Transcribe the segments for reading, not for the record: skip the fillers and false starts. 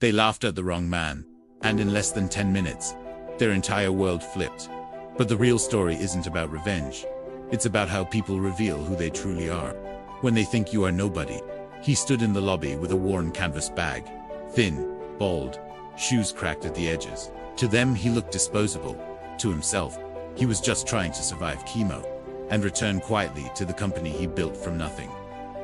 They laughed at the wrong man, and in less than 10 minutes, their entire world flipped. But the real story isn't about revenge. It's about how people reveal who they truly are. When they think you are nobody. He stood in the lobby with a worn canvas bag. Thin, bald, shoes cracked at the edges. To them, he looked disposable. To himself, he was just trying to survive chemo and return quietly to the company he built from nothing.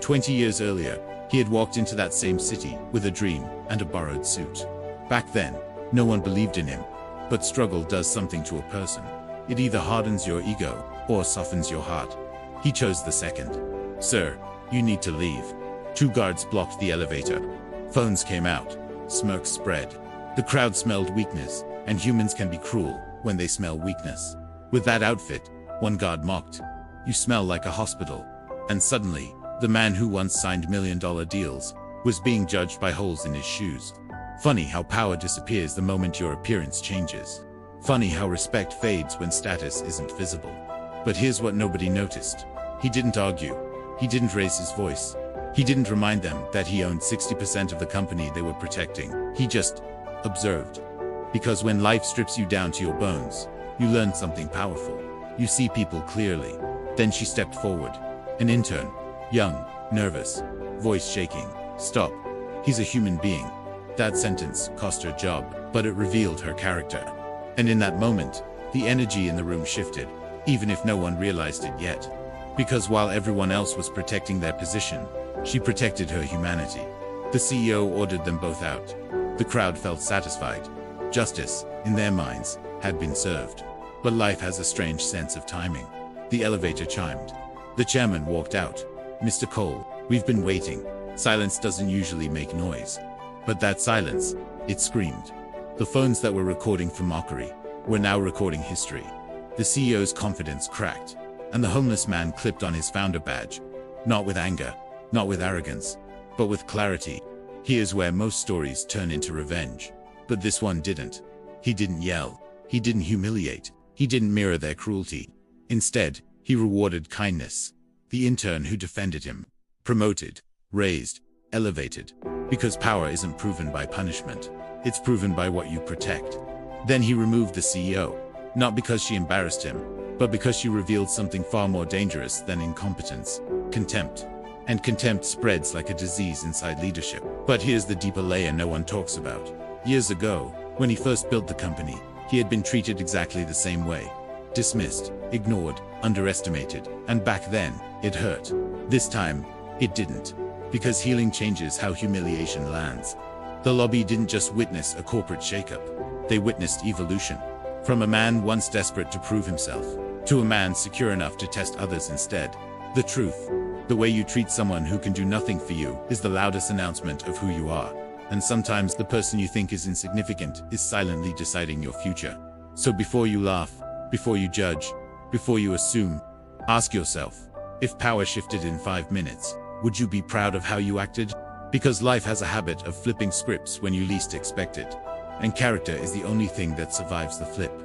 20 years earlier, he had walked into that same city with a dream and a borrowed suit. Back then, no one believed in him. But struggle does something to a person. It either hardens your ego or softens your heart. He chose the second. "Sir, you need to leave." 2 guards blocked the elevator. Phones came out. Smirks spread. The crowd smelled weakness, and humans can be cruel when they smell weakness. With that outfit, one guard mocked, "You smell like a hospital." And suddenly, the man who once signed million-dollar deals was being judged by holes in his shoes. Funny how power disappears the moment your appearance changes. Funny how respect fades when status isn't visible. But here's what nobody noticed. He didn't argue. He didn't raise his voice. He didn't remind them that he owned 60% of the company they were protecting. He just observed. Because when life strips you down to your bones, you learn something powerful. You see people clearly. Then she stepped forward. An intern. Young, nervous, voice shaking. "Stop. He's a human being." That sentence cost her job, but it revealed her character. And in that moment, the energy in the room shifted, even if no one realized it yet. Because while everyone else was protecting their position, she protected her humanity. The CEO ordered them both out. The crowd felt satisfied. Justice, in their minds, had been served. But life has a strange sense of timing. The elevator chimed. The chairman walked out. "Mr. Cole, we've been waiting." Silence doesn't usually make noise. But that silence, it screamed. The phones that were recording for mockery were now recording history. The CEO's confidence cracked, and the homeless man clipped on his founder badge. Not with anger, not with arrogance, but with clarity. Here's where most stories turn into revenge. But this one didn't. He didn't yell. He didn't humiliate. He didn't mirror their cruelty. Instead, he rewarded kindness. The intern who defended him. Promoted, raised, elevated. Because power isn't proven by punishment. It's proven by what you protect. Then he removed the CEO. Not because she embarrassed him, but because she revealed something far more dangerous than incompetence. Contempt. And contempt spreads like a disease inside leadership. But here's the deeper layer no one talks about. Years ago, when he first built the company, he had been treated exactly the same way. Dismissed, ignored, underestimated, and back then, it hurt. This time, it didn't. Because healing changes how humiliation lands. The lobby didn't just witness a corporate shakeup. They witnessed evolution. From a man once desperate to prove himself, to a man secure enough to test others instead. The truth. The way you treat someone who can do nothing for you is the loudest announcement of who you are. And sometimes the person you think is insignificant is silently deciding your future. So before you laugh, before you judge, before you assume, ask yourself, if power shifted in 5 minutes, would you be proud of how you acted? Because life has a habit of flipping scripts when you least expect it. And character is the only thing that survives the flip.